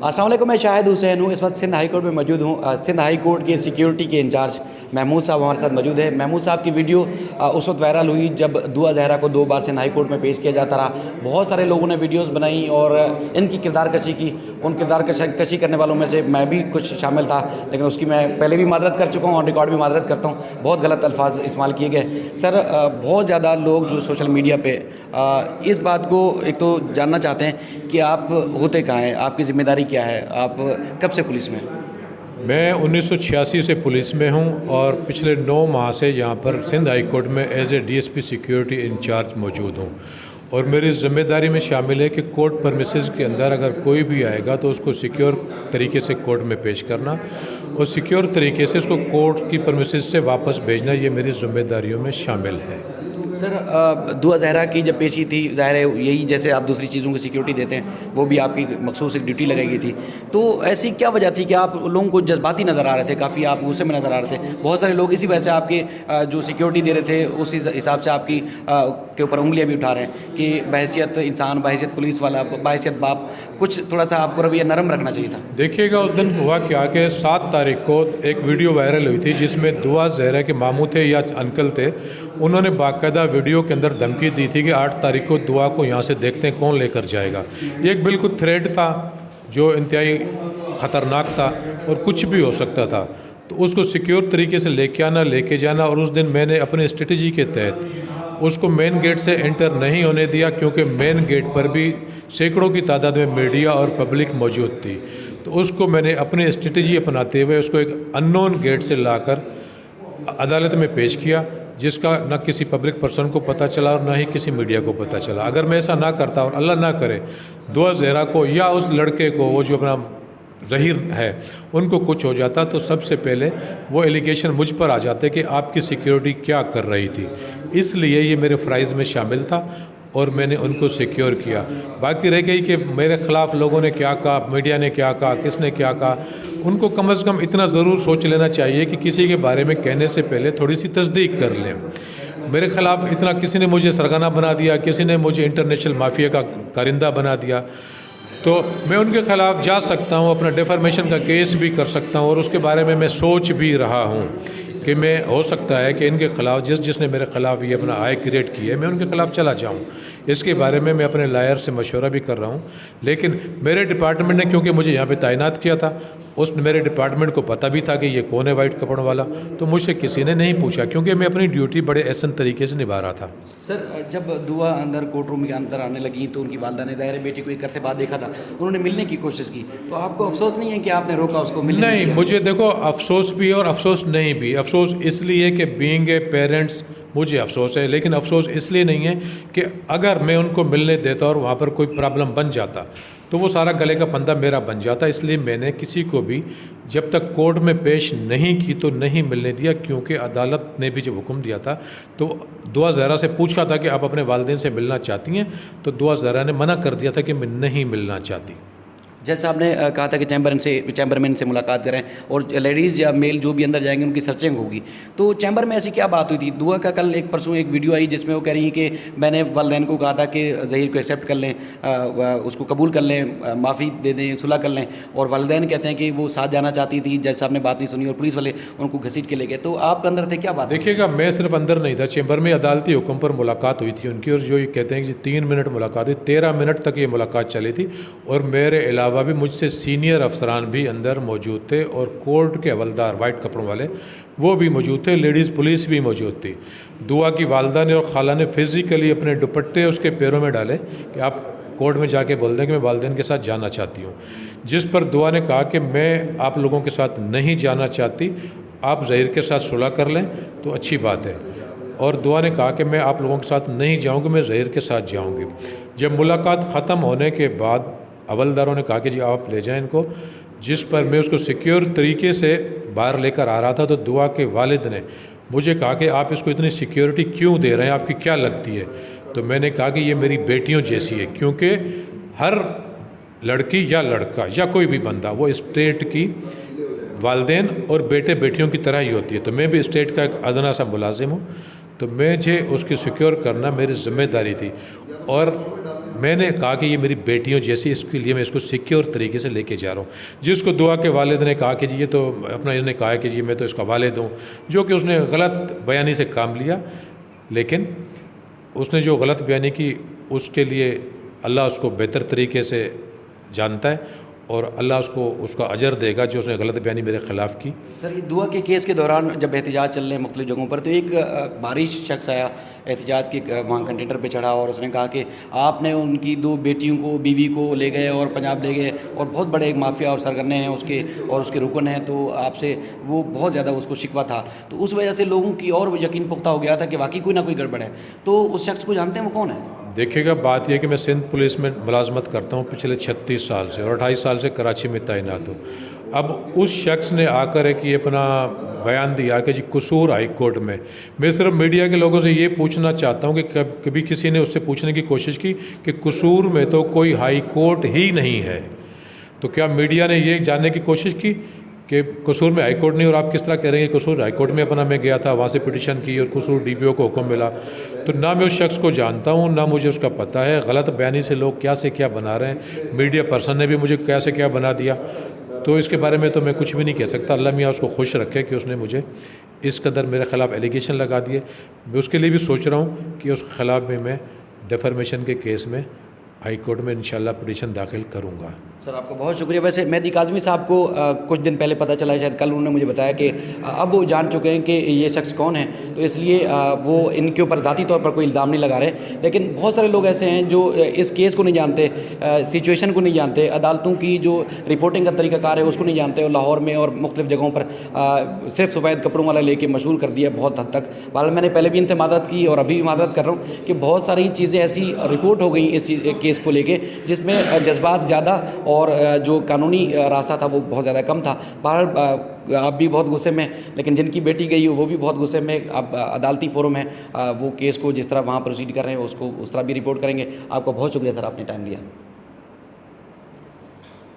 السلام علیکم، میں شاہد حسین ہوں، اس وقت سندھ ہائی کورٹ میں موجود ہوں۔ سندھ ہائی کورٹ کے سیکیورٹی کے انچارج محمود صاحب ہمارے ساتھ موجود ہے۔ محمود صاحب کی ویڈیو اس وقت وائرل ہوئی جب دعا زہرا کو 2 بار سندھ ہائی کورٹ میں پیش کیا جاتا رہا۔ بہت سارے لوگوں نے ویڈیوز بنائی اور ان کی کردار کشی کی۔ ان کردار کشی کرنے والوں میں سے میں بھی کچھ شامل تھا، لیکن اس کی میں پہلے بھی معذرت کر چکا ہوں، آن ریکارڈ بھی معذرت کرتا ہوں۔ بہت غلط الفاظ استعمال کیے گئے۔ سر، بہت زیادہ لوگ جو سوشل میڈیا پہ اس بات کو ایک تو جاننا چاہتے ہیں کہ آپ ہوتے کہاں ہیں، آپ کی ذمہ داری کیا ہے، آپ کب سے پولیس میں ہیں؟ میں 1986 سے پولیس میں ہوں اور پچھلے 9 ماہ سے یہاں پر سندھ ہائی کورٹ میں as A D S P security in charge موجود ہوں، اور میری ذمہ داری میں شامل ہے کہ کورٹ پرمیسز کے اندر اگر کوئی بھی آئے گا تو اس کو سیکیور طریقے سے کورٹ میں پیش کرنا اور سیکیور طریقے سے اس کو کورٹ کی پرمیسز سے واپس بھیجنا، یہ میری ذمہ داریوں میں شامل ہے۔ سر، دعا زہرا کی جب پیشی تھی، ظاہر ہے یہی جیسے آپ دوسری چیزوں کی سیکیورٹی دیتے ہیں، وہ بھی آپ کی مخصوص ایک ڈیوٹی لگائی گئی تھی، تو ایسی کیا وجہ تھی کہ آپ لوگوں کو جذباتی نظر آ رہے تھے، کافی آپ غصے میں نظر آ رہے تھے؟ بہت سارے لوگ اسی وجہ سے آپ کے جو سیکیورٹی دے رہے تھے اسی حساب سے آپ کی کے اوپر انگلیاں بھی اٹھا رہے ہیں کہ بحیثیت انسان، بحیثیت پولیس والا، بحیثیت باپ، کچھ تھوڑا سا آپ کو رویہ نرم رکھنا چاہیے تھا۔ دیکھیے گا اس دن ہوا کیا کہ 7 تاریخ کو ایک ویڈیو وائرل ہوئی تھی جس میں دعا زہرا کے ماموں تھے یا انکل تھے، انہوں نے باقاعدہ ویڈیو کے اندر دھمکی دی تھی کہ 8 تاریخ کو دعا کو یہاں سے دیکھتے ہیں کون لے کر جائے گا۔ یہ ایک بالکل تھریٹ تھا جو انتہائی خطرناک تھا اور کچھ بھی ہو سکتا تھا، تو اس کو سیکیور طریقے سے لے کے آنا، لے کے جانا، اور اس دن میں نے اپنی اسٹریٹجی کے تحت اس کو مین گیٹ سے انٹر نہیں ہونے دیا، کیونکہ مین گیٹ پر بھی سینکڑوں کی تعداد میں میڈیا اور پبلک موجود تھی، تو اس کو میں نے اپنی اسٹریٹجی اپناتے ہوئے اس کو ایک ان نون گیٹ سے لا کر عدالت میں پیش کیا، جس کا نہ کسی پبلک پرسن کو پتہ چلا اور نہ ہی کسی میڈیا کو پتہ چلا۔ اگر میں ایسا نہ کرتا اور اللہ نہ کرے دعا زہرا کو یا اس لڑکے کو، وہ جو اپنا ظہیر ہے، ان کو کچھ ہو جاتا تو سب سے پہلے وہ ایلیگیشن مجھ پر آ جاتے کہ آپ کی سیکیورٹی کیا کر رہی تھی۔ اس لیے یہ میرے فرائض میں شامل تھا اور میں نے ان کو سیکیور کیا۔ باقی رہ گئی کہ میرے خلاف لوگوں نے کیا کہا، میڈیا نے کیا کہا، کس نے کیا کہا، ان کو کم از کم اتنا ضرور سوچ لینا چاہیے کہ کسی کے بارے میں کہنے سے پہلے تھوڑی سی تصدیق کر لیں۔ میرے خلاف اتنا کسی نے مجھے سرگنا بنا دیا، کسی نے مجھے انٹرنیشنل مافیا کا کارندہ بنا دیا، تو میں ان کے خلاف جا سکتا ہوں، اپنا ڈیفرمیشن کا کیس بھی کر سکتا ہوں، اور اس کے بارے میں سوچ بھی رہا ہوں کہ میں ہو سکتا ہے کہ ان کے خلاف جس نے میرے خلاف یہ اپنا آئے کریٹ کی ہے، میں ان کے خلاف چلا جاؤں۔ اس کے بارے میں اپنے لائر سے مشورہ بھی کر رہا ہوں، لیکن میرے ڈپارٹمنٹ نے کیونکہ مجھے یہاں پہ تعینات کیا تھا، اس میرے ڈپارٹمنٹ کو پتہ بھی تھا کہ یہ کون ہے وائٹ کپڑوں والا، تو مجھ سے کسی نے نہیں پوچھا، کیونکہ میں اپنی ڈیوٹی بڑے احسن طریقے سے نبھا رہا تھا۔ سر، جب دعا اندر کورٹ روم کے اندر آنے لگی تو ان کی والدہ نے ظاہر بیٹی کو ایک عرصے بعد دیکھا تھا، انہوں نے ملنے کی کوشش کی، تو آپ کو افسوس نہیں ہے کہ آپ نے روکا اس کو ملنے؟ نہیں، مجھے دیکھو افسوس بھی اور افسوس نہیں بھی۔ افسوس اس لیے کہ بینگ اے پیرنٹس مجھے افسوس ہے، لیکن افسوس اس لیے نہیں ہے کہ اگر میں ان کو ملنے دیتا اور وہاں پر کوئی پرابلم بن جاتا تو وہ سارا گلے کا پھندا میرا بن جاتا۔ اس لیے میں نے کسی کو بھی جب تک کورٹ میں پیش نہیں کی تو نہیں ملنے دیا، کیونکہ عدالت نے بھی جب حکم دیا تھا تو دعا زہرا سے پوچھا تھا کہ آپ اپنے والدین سے ملنا چاہتی ہیں، تو دعا زہرا نے منع کر دیا تھا کہ میں نہیں ملنا چاہتی۔ جیسے آپ نے کہا تھا کہ چیمبرمین سے ملاقات کریں اور لیڈیز یا میل جو بھی اندر جائیں گے ان کی سرچنگ ہوگی، تو چیمبر میں ایسی کیا بات ہوئی تھی؟ دعا کا کل پرسوں ایک ویڈیو آئی جس میں وہ کہہ رہی ہیں کہ میں نے والدین کو کہا تھا کہ ظہیر کو ایکسیپٹ کر لیں، اس کو قبول کر لیں، معافی دے دیں، صلح کر لیں، اور والدین کہتے ہیں کہ وہ ساتھ جانا چاہتی تھی، جج صاحب نے بات نہیں سنی اور پولیس والے ان کو گھسیٹ کے لے گئے، تو آپ اندر تھے، کیا بات؟ دیکھیے گا، میں صرف اندر نہیں تھا، چیمبر میں عدالتی حکم پر ملاقات ہوئی تھی ان کی، اور جو یہ کہتے ہیں کہ 3 منٹ ملاقات ہوئی، 13 منٹ تک یہ ملاقات چلی تھی، اور میرے علاوہ بھی مجھ سے سینئر افسران بھی اندر موجود تھے، اور کورٹ کے حوالدار وائٹ کپڑوں والے وہ بھی موجود تھے، لیڈیز پولیس بھی موجود تھی۔ دعا کی والدہ نے اور خالہ نے فزیکلی اپنے دوپٹے اس کے پیروں میں ڈالے کہ آپ کورٹ میں جا کے بول دیں کہ میں والدین کے ساتھ جانا چاہتی ہوں، جس پر دعا نے کہا کہ میں آپ لوگوں کے ساتھ نہیں جانا چاہتی، آپ ظہیر کے ساتھ صلح کر لیں تو اچھی بات ہے، اور دعا نے کہا کہ میں آپ لوگوں کے ساتھ نہیں جاؤں گی، میں ظہیر کے ساتھ جاؤں گی۔ جب ملاقات ختم ہونے کے بعد حوالداروں نے کہا کہ جی آپ لے جائیں ان کو، جس پر میں اس کو سیکیور طریقے سے باہر لے کر آ رہا تھا، تو دعا کے والد نے مجھے کہا کہ آپ اس کو اتنی سیکیورٹی کیوں دے رہے ہیں، آپ کی کیا لگتی ہے؟ تو میں نے کہا کہ یہ میری بیٹیوں جیسی ہے، کیونکہ ہر لڑکی یا لڑکا یا کوئی بھی بندہ وہ اسٹیٹ کی والدین اور بیٹے بیٹیوں کی طرح ہی ہوتی ہے، تو میں بھی اسٹیٹ کا ایک ادنا سا ملازم ہوں، تو مجھے اس کی سیکیور کرنا میری ذمہ داری تھی، اور میں نے کہا کہ یہ میری بیٹیوں جیسی، اس کے لیے میں اس کو سیکیور طریقے سے لے کے جا رہا ہوں. جس کو دعا کے والد نے کہا کہ جی یہ تو اپنا، اس نے کہا کہ جی میں تو اس کا والد ہوں، جو کہ اس نے غلط بیانی سے کام لیا. لیکن اس نے جو غلط بیانی کی اس کے لیے اللہ اس کو بہتر طریقے سے جانتا ہے، اور اللہ اس کا اجر دے گا جو اس نے غلط بیانی میرے خلاف کی. سر یہ دعا کے کیس کے دوران جب احتجاج چل رہے ہیں مختلف جگہوں پر، تو ایک بارش شخص آیا احتجاج کے وہاں کنٹینر پہ چڑھا، اور اس نے کہا کہ آپ نے ان کی 2 بیٹیوں کو، بیوی کو لے گئے اور پنجاب لے گئے، اور بہت بڑے ایک مافیا اور سرگرنے ہیں اس کے، اور اس کے رکن ہیں، تو آپ سے وہ بہت زیادہ اس کو شکوہ تھا. تو اس وجہ سے لوگوں کی اور یقین پختہ ہو گیا تھا کہ واقعی کوئی نہ کوئی گڑبڑ ہے. تو اس شخص کو جانتے ہیں وہ کون ہے؟ دیکھیے گا، بات یہ کہ میں سندھ پولیس میں ملازمت کرتا ہوں پچھلے 36 سال سے، اور 28 سال سے کراچی میں تعینات ہوں. اب اس شخص نے آ کر ایک یہ اپنا بیان دیا کہ جی قصور ہائی کورٹ میں صرف میڈیا کے لوگوں سے یہ پوچھنا چاہتا ہوں کہ کبھی کسی نے اس سے پوچھنے کی کوشش کی کہ قصور میں تو کوئی ہائی کورٹ ہی نہیں ہے. تو کیا میڈیا نے یہ جاننے کی کوشش کی کہ قصور میں ہائی کورٹ نہیں؟ اور آپ کس طرح کہہ رہے ہیں کہ قصور ہائی کورٹ میں اپنا میں گیا تھا، وہاں سے پٹیشن کی اور قصور ڈی پی او کو حکم ملا. تو نہ میں اس شخص کو جانتا ہوں، نہ مجھے اس کا پتہ ہے. غلط بیانی سے لوگ کیا سے کیا بنا رہے ہیں، میڈیا پرسن نے بھی مجھے کیا سے کیا بنا دیا. تو اس کے بارے میں تو میں کچھ بھی نہیں کہہ سکتا. اللہ میاں اس کو خوش رکھے کہ اس نے مجھے اس قدر میرے خلاف ایلیگیشن لگا دیے. میں اس کے لیے بھی سوچ رہا ہوں کہ اس کے خلاف میں ڈیفرمیشن کے کیس میں ہائی کورٹ میں انشاءاللہ پٹیشن داخل کروں گا. سر آپ کا بہت شکریہ. ویسے مہدی کاظمی صاحب کو کچھ دن پہلے پتہ چلا ہے، شاید کل انہوں نے مجھے بتایا کہ اب وہ جان چکے ہیں کہ یہ شخص کون ہے، تو اس لیے وہ ان کے اوپر ذاتی طور پر کوئی الزام نہیں لگا رہے. لیکن بہت سارے لوگ ایسے ہیں جو اس کیس کو نہیں جانتے، سچویشن کو نہیں جانتے، عدالتوں کی جو رپورٹنگ کا طریقہ کار ہے اس کو نہیں جانتے، اور لاہور میں اور مختلف جگہوں پر صرف سفید کپڑوں والا لے کے مشہور کر دیا بہت حد تک. بہرحال میں نے پہلے بھی ان سے معذرت کی اور ابھی بھی معذرت کر رہا ہوں کہ بہت ساری چیزیں ایسی رپورٹ ہو گئیں اس کیس کو لے کے جس میں جذبات زیادہ اور جو قانونی راستہ تھا وہ بہت زیادہ کم تھا. بہرحال آپ بھی بہت غصے میں، لیکن جن کی بیٹی گئی وہ بھی بہت غصے میں. اب عدالتی فورم ہے، وہ کیس کو جس طرح وہاں پروسیڈ کر رہے ہیں اس کو اس طرح بھی رپورٹ کریں گے. آپ کا بہت شکریہ سر، آپ نے ٹائم دیا.